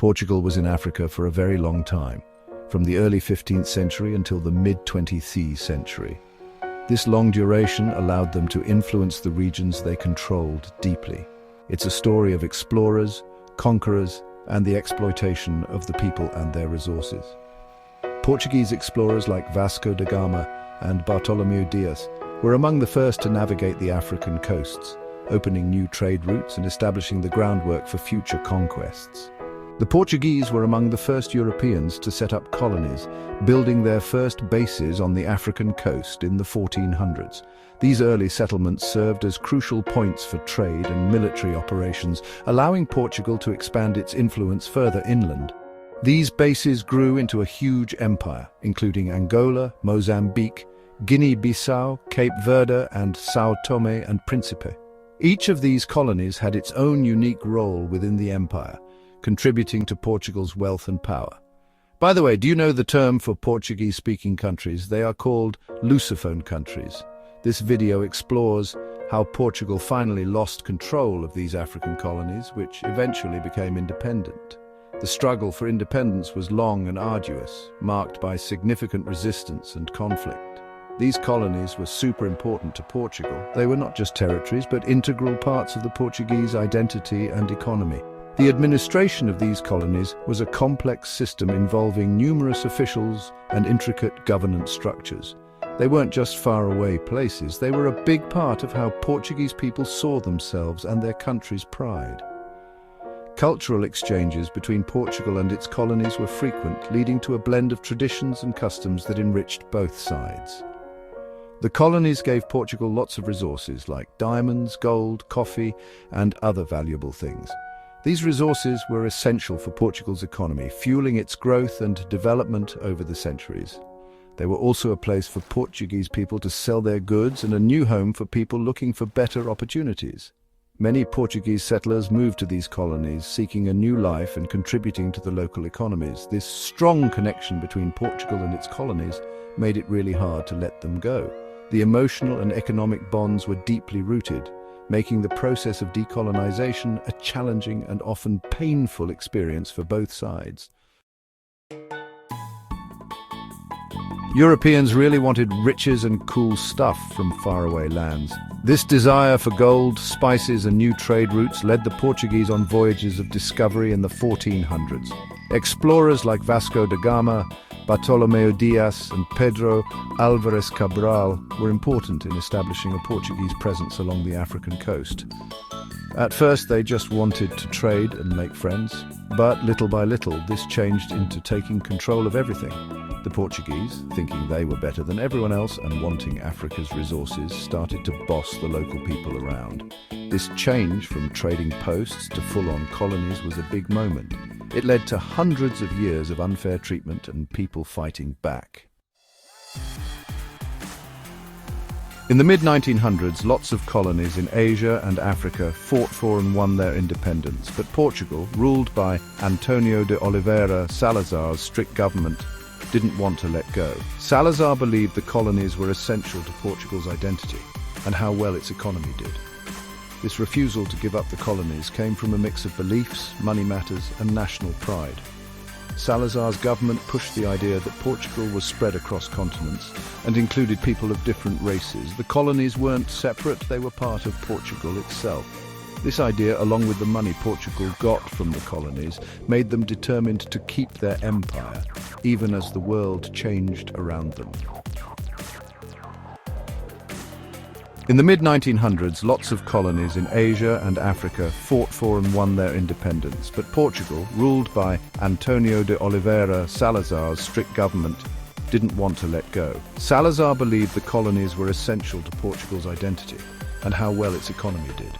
Portugal was in Africa for a very long time, from the early 15th century until the mid-20th century. This long duration allowed them to influence the regions they controlled deeply. It's a story of explorers, conquerors, and the exploitation of the people and their resources. Portuguese explorers like Vasco da Gama and Bartolomeu Dias were among the first to navigate the African coasts, opening new trade routes and establishing the groundwork for future conquests. The Portuguese were among the first Europeans to set up colonies, building their first bases on the African coast in the 1400s. These early settlements served as crucial points for trade and military operations, allowing Portugal to expand its influence further inland. These bases grew into a huge empire, including Angola, Mozambique, Guinea-Bissau, Cape Verde, and São Tomé and Príncipe. Each of these colonies had its own unique role within the empire, contributing to Portugal's wealth and power. By the way, do you know the term for Portuguese-speaking countries? They are called Lusophone countries. This video explores how Portugal finally lost control of these African colonies, which eventually became independent. The struggle for independence was long and arduous, marked by significant resistance and conflict. These colonies were super important to Portugal. They were not just territories, but integral parts of the Portuguese identity and economy. The administration of these colonies was a complex system involving numerous officials and intricate governance structures. They weren't just faraway places, they were a big part of how Portuguese people saw themselves and their country's pride. Cultural exchanges between Portugal and its colonies were frequent, leading to a blend of traditions and customs that enriched both sides. The colonies gave Portugal lots of resources like diamonds, gold, coffee, and other valuable things. These resources were essential for Portugal's economy, fueling its growth and development over the centuries. They were also a place for Portuguese people to sell their goods and a new home for people looking for better opportunities. Many Portuguese settlers moved to these colonies, seeking a new life and contributing to the local economies. This strong connection between Portugal and its colonies made it really hard to let them go. The emotional and economic bonds were deeply rooted, making the process of decolonization a challenging and often painful experience for both sides. Europeans really wanted riches and cool stuff from faraway lands. This desire for gold, spices, and new trade routes led the Portuguese on voyages of discovery in the 1400s. Explorers like Vasco da Gama, Bartolomeu Dias, and Pedro Álvares Cabral were important in establishing a Portuguese presence along the African coast. At first, they just wanted to trade and make friends, but little by little, this changed into taking control of everything. The Portuguese, thinking they were better than everyone else and wanting Africa's resources, started to boss the local people around. This change from trading posts to full-on colonies was a big moment. It led to hundreds of years of unfair treatment and people fighting back. In the mid-1900s, lots of colonies in Asia and Africa fought for and won their independence, but Portugal, ruled by António de Oliveira Salazar's strict government, didn't want to let go. Salazar believed the colonies were essential to Portugal's identity and how well its economy did. This refusal to give up the colonies came from a mix of beliefs, money matters, and national pride. Salazar's government pushed the idea that Portugal was spread across continents and included people of different races. The colonies weren't separate, they were part of Portugal itself. This idea, along with the money Portugal got from the colonies, made them determined to keep their empire, even as the world changed around them. In the mid-1900s, lots of colonies in Asia and Africa fought for and won their independence, but Portugal, ruled by António de Oliveira Salazar's strict government, didn't want to let go. Salazar believed the colonies were essential to Portugal's identity and how well its economy did.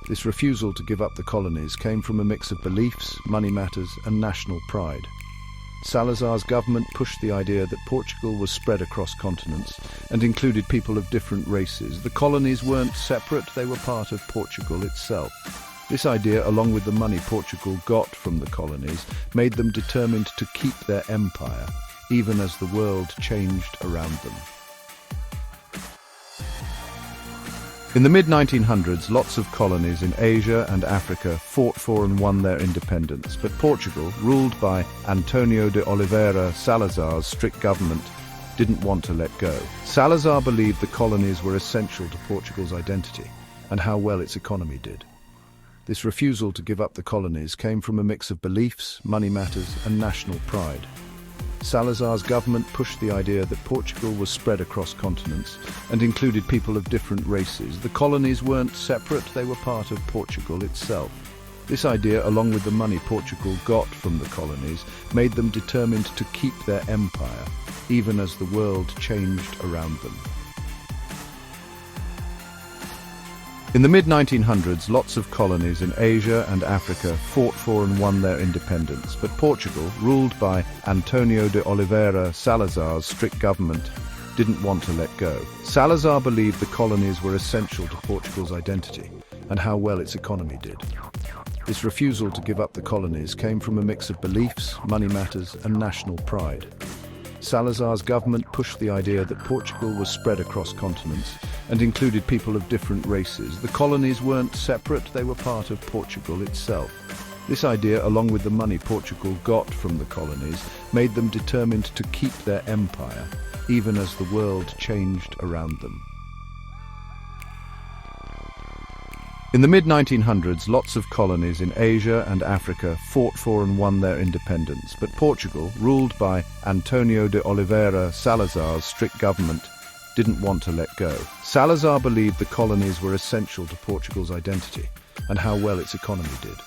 This refusal to give up the colonies came from a mix of beliefs, money matters, and national pride. Salazar's government pushed the idea that Portugal was spread across continents and included people of different races. The colonies weren't separate, they were part of Portugal itself. This idea, along with the money Portugal got from the colonies, made them determined to keep their empire, even as the world changed around them. In the mid-1900s, lots of colonies in Asia and Africa fought for and won their independence, but Portugal, ruled by António de Oliveira Salazar's strict government, didn't want to let go. Salazar believed the colonies were essential to Portugal's identity and how well its economy did. This refusal to give up the colonies came from a mix of beliefs, money matters, and national pride. Salazar's government pushed the idea that Portugal was spread across continents and included people of different races. The colonies weren't separate, they were part of Portugal itself. This idea, along with the money Portugal got from the colonies, made them determined to keep their empire, even as the world changed around them. In the mid-1900s, lots of colonies in Asia and Africa fought for and won their independence, but Portugal, ruled by António de Oliveira Salazar's strict government, didn't want to let go. Salazar believed the colonies were essential to Portugal's identity and how well its economy did. This refusal to give up the colonies came from a mix of beliefs, money matters, and national pride. Salazar's government pushed the idea that Portugal was spread across continents and included people of different races. The colonies weren't separate, they were part of Portugal itself. This idea, along with the money Portugal got from the colonies, made them determined to keep their empire, even as the world changed around them. In the mid-1900s, lots of colonies in Asia and Africa fought for and won their independence, but Portugal, ruled by António de Oliveira Salazar's strict government, didn't want to let go. Salazar believed the colonies were essential to Portugal's identity and how well its economy did.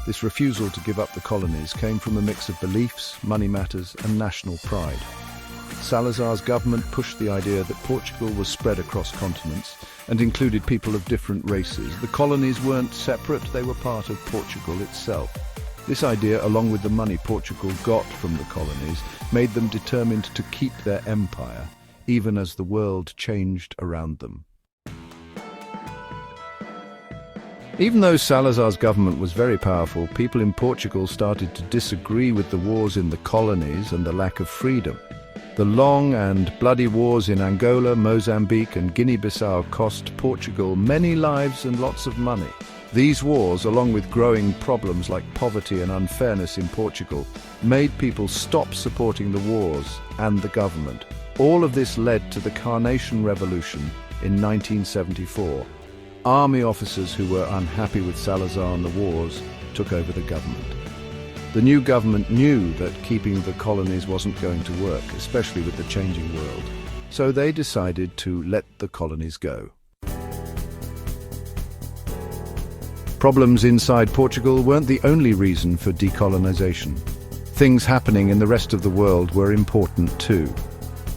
This refusal to give up the colonies came from a mix of beliefs, money matters, and national pride. Salazar's government pushed the idea that Portugal was spread across continents and included people of different races. The colonies weren't separate, they were part of Portugal itself. This idea, along with the money Portugal got from the colonies, made them determined to keep their empire, even as the world changed around them. Even though Salazar's government was very powerful, people in Portugal started to disagree with the wars in the colonies and the lack of freedom. The long and bloody wars in Angola, Mozambique and Guinea-Bissau cost Portugal many lives and lots of money. These wars, along with growing problems like poverty and unfairness in Portugal, made people stop supporting the wars and the government. All of this led to the Carnation Revolution in 1974. Army officers who were unhappy with Salazar and the wars took over the government. The new government knew that keeping the colonies wasn't going to work, especially with the changing world. So they decided to let the colonies go. Problems inside Portugal weren't the only reason for decolonization. Things happening in the rest of the world were important too.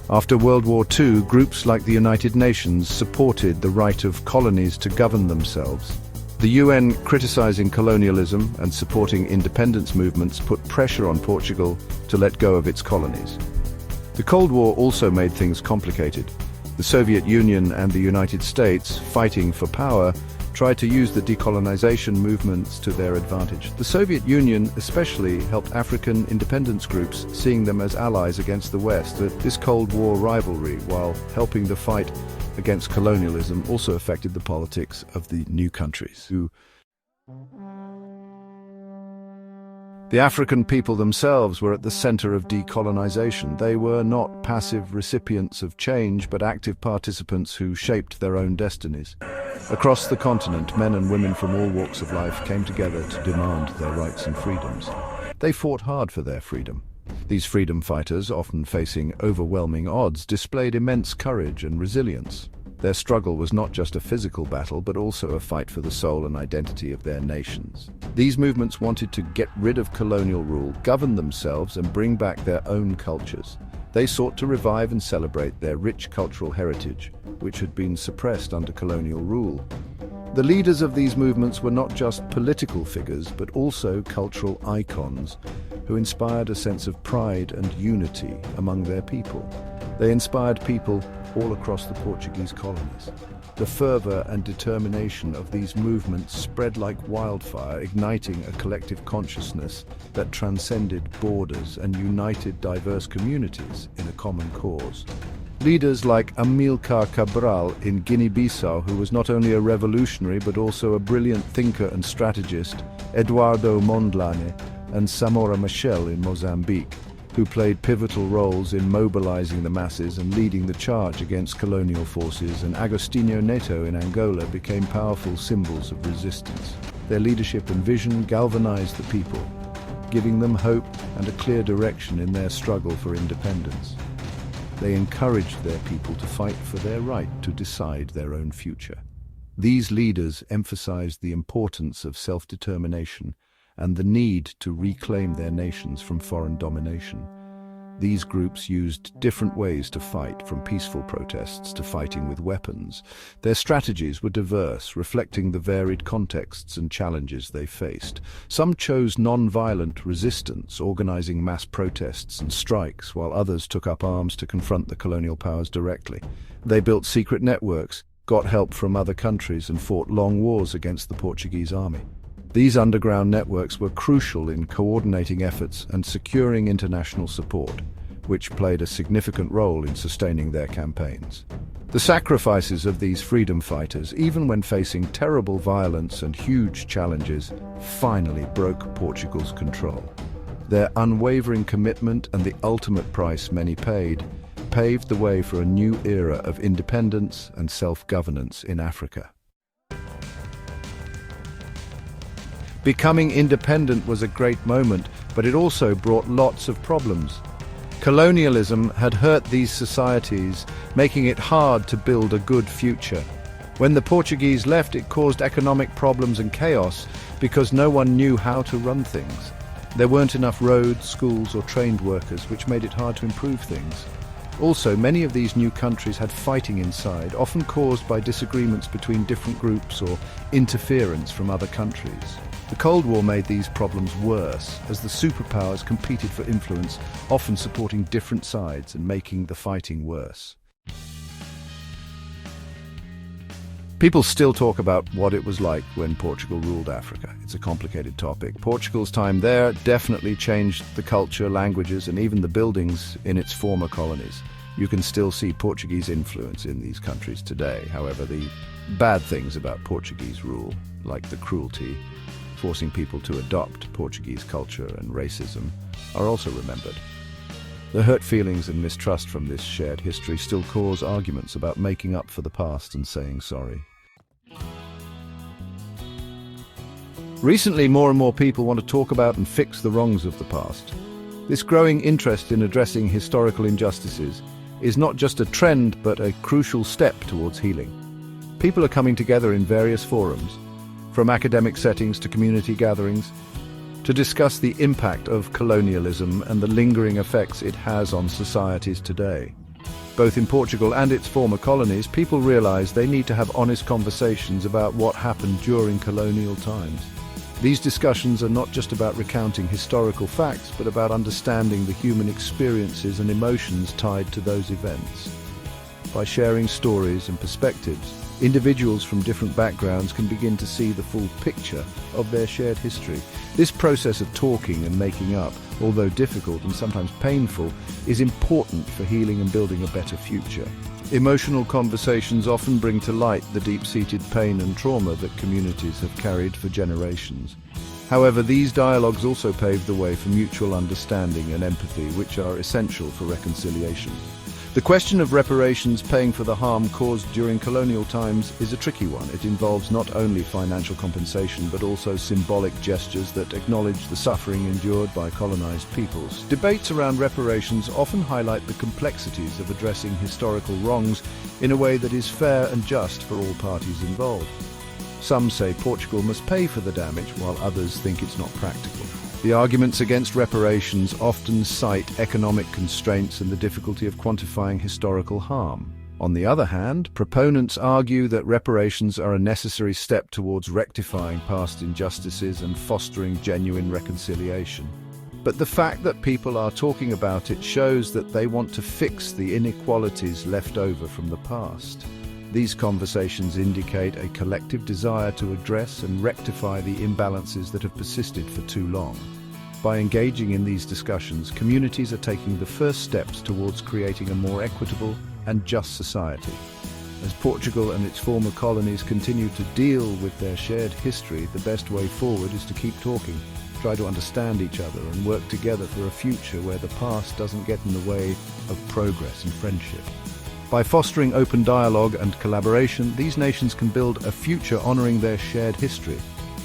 After World War II, groups like the United Nations supported the right of colonies to govern themselves. The UN, criticizing colonialism and supporting independence movements, put pressure on Portugal to let go of its colonies. The Cold War also made things complicated. The Soviet Union and the United States, fighting for power, tried to use the decolonization movements to their advantage. The Soviet Union especially helped African independence groups, seeing them as allies against the West. This Cold War rivalry, while helping the fight against colonialism, also affected the politics of the new countries. The African people themselves were at the center of decolonization. They were not passive recipients of change, but active participants who shaped their own destinies. Across the continent, men and women from all walks of life came together to demand their rights and freedoms. They fought hard for their freedom. These freedom fighters, often facing overwhelming odds, displayed immense courage and resilience. Their struggle was not just a physical battle, but also a fight for the soul and identity of their nations. These movements wanted to get rid of colonial rule, govern themselves, and bring back their own cultures. They sought to revive and celebrate their rich cultural heritage, which had been suppressed under colonial rule. The leaders of these movements were not just political figures, but also cultural icons who inspired a sense of pride and unity among their people. They inspired people all across the Portuguese colonies. The fervor and determination of these movements spread like wildfire, igniting a collective consciousness that transcended borders and united diverse communities in a common cause. Leaders like Amilcar Cabral in Guinea-Bissau, who was not only a revolutionary but also a brilliant thinker and strategist, Eduardo Mondlane, and Samora Machel in Mozambique, who played pivotal roles in mobilizing the masses and leading the charge against colonial forces, and Agostinho Neto in Angola became powerful symbols of resistance. Their leadership and vision galvanized the people, giving them hope and a clear direction in their struggle for independence. They encouraged their people to fight for their right to decide their own future. These leaders emphasized the importance of self-determination and the need to reclaim their nations from foreign domination. These groups used different ways to fight, from peaceful protests to fighting with weapons. Their strategies were diverse, reflecting the varied contexts and challenges they faced. Some chose non-violent resistance, organizing mass protests and strikes, while others took up arms to confront the colonial powers directly. They built secret networks, got help from other countries, and fought long wars against the Portuguese army. These underground networks were crucial in coordinating efforts and securing international support, which played a significant role in sustaining their campaigns. The sacrifices of these freedom fighters, even when facing terrible violence and huge challenges, finally broke Portugal's control. Their unwavering commitment and the ultimate price many paid paved the way for a new era of independence and self-governance in Africa. Becoming independent was a great moment, but it also brought lots of problems. Colonialism had hurt these societies, making it hard to build a good future. When the Portuguese left, it caused economic problems and chaos because no one knew how to run things. There weren't enough roads, schools, or trained workers, which made it hard to improve things. Also, many of these new countries had fighting inside, often caused by disagreements between different groups or interference from other countries. The Cold War made these problems worse, as the superpowers competed for influence, often supporting different sides and making the fighting worse. People still talk about what it was like when Portugal ruled Africa. It's a complicated topic. Portugal's time there definitely changed the culture, languages, and even the buildings in its former colonies. You can still see Portuguese influence in these countries today. However, the bad things about Portuguese rule, like the cruelty, forcing people to adopt Portuguese culture, and racism, are also remembered. The hurt feelings and mistrust from this shared history still cause arguments about making up for the past and saying sorry. Recently, more and more people want to talk about and fix the wrongs of the past. This growing interest in addressing historical injustices is not just a trend, but a crucial step towards healing. People are coming together in various forums, from academic settings to community gatherings, to discuss the impact of colonialism and the lingering effects it has on societies today. Both in Portugal and its former colonies, people realize they need to have honest conversations about what happened during colonial times. These discussions are not just about recounting historical facts, but about understanding the human experiences and emotions tied to those events. By sharing stories and perspectives, individuals from different backgrounds can begin to see the full picture of their shared history. This process of talking and making up, although difficult and sometimes painful, is important for healing and building a better future. Emotional conversations often bring to light the deep-seated pain and trauma that communities have carried for generations. However, these dialogues also pave the way for mutual understanding and empathy, which are essential for reconciliation. The question of reparations, paying for the harm caused during colonial times, is a tricky one. It involves not only financial compensation, but also symbolic gestures that acknowledge the suffering endured by colonized peoples. Debates around reparations often highlight the complexities of addressing historical wrongs in a way that is fair and just for all parties involved. Some say Portugal must pay for the damage, while others think it's not practical. The arguments against reparations often cite economic constraints and the difficulty of quantifying historical harm. On the other hand, proponents argue that reparations are a necessary step towards rectifying past injustices and fostering genuine reconciliation. But the fact that people are talking about it shows that they want to fix the inequalities left over from the past. These conversations indicate a collective desire to address and rectify the imbalances that have persisted for too long. By engaging in these discussions, communities are taking the first steps towards creating a more equitable and just society. As Portugal and its former colonies continue to deal with their shared history, the best way forward is to keep talking, try to understand each other and work together for a future where the past doesn't get in the way of progress and friendship. By fostering open dialogue and collaboration, these nations can build a future honoring their shared history,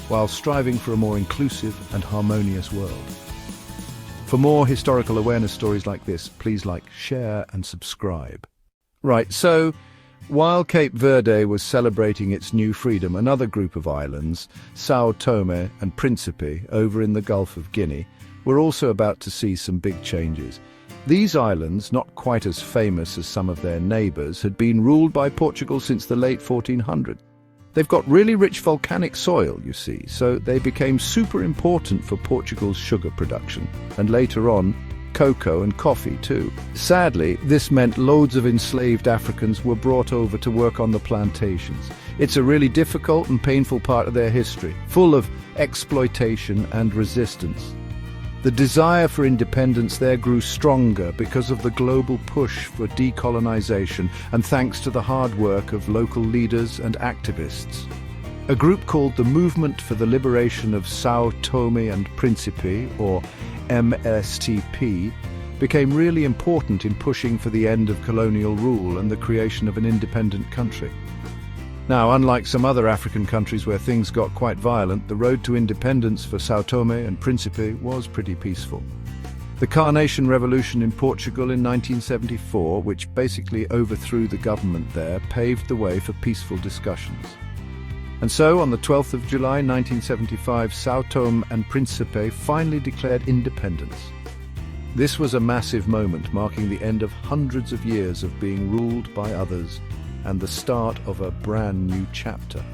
while striving for a more inclusive and harmonious world. For more historical awareness stories like this, please like, share and subscribe. Right, so while Cape Verde was celebrating its new freedom, another group of islands, São Tomé and Príncipe, over in the Gulf of Guinea, were also about to see some big changes. These islands, not quite as famous as some of their neighbours, had been ruled by Portugal since the late 1400s. They've got really rich volcanic soil, you see, so they became super important for Portugal's sugar production, and later on, cocoa and coffee too. Sadly, this meant loads of enslaved Africans were brought over to work on the plantations. It's a really difficult and painful part of their history, full of exploitation and resistance. The desire for independence there grew stronger because of the global push for decolonization and thanks to the hard work of local leaders and activists. A group called the Movement for the Liberation of São Tomé and Príncipe, or MSTP, became really important in pushing for the end of colonial rule and the creation of an independent country. Now, unlike some other African countries where things got quite violent, the road to independence for São Tomé and Príncipe was pretty peaceful. The Carnation Revolution in Portugal in 1974, which basically overthrew the government there, paved the way for peaceful discussions. And so, on the 12th of July 1975, São Tomé and Príncipe finally declared independence. This was a massive moment, marking the end of hundreds of years of being ruled by others, and the start of a brand new chapter.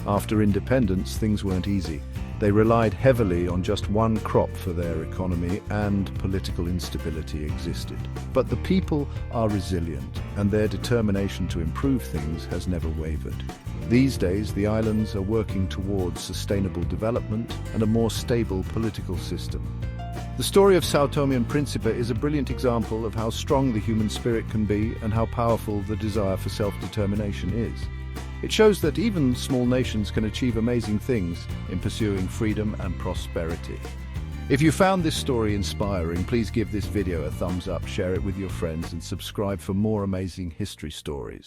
After independence, things weren't easy. They relied heavily on just one crop for their economy, and political instability existed. But the people are resilient, and their determination to improve things has never wavered. These days, the islands are working towards sustainable development and a more stable political system. The story of São Tomé and Príncipe is a brilliant example of how strong the human spirit can be and how powerful the desire for self-determination is. It shows that even small nations can achieve amazing things in pursuing freedom and prosperity. If you found this story inspiring, please give this video a thumbs up, share it with your friends, and subscribe for more amazing history stories.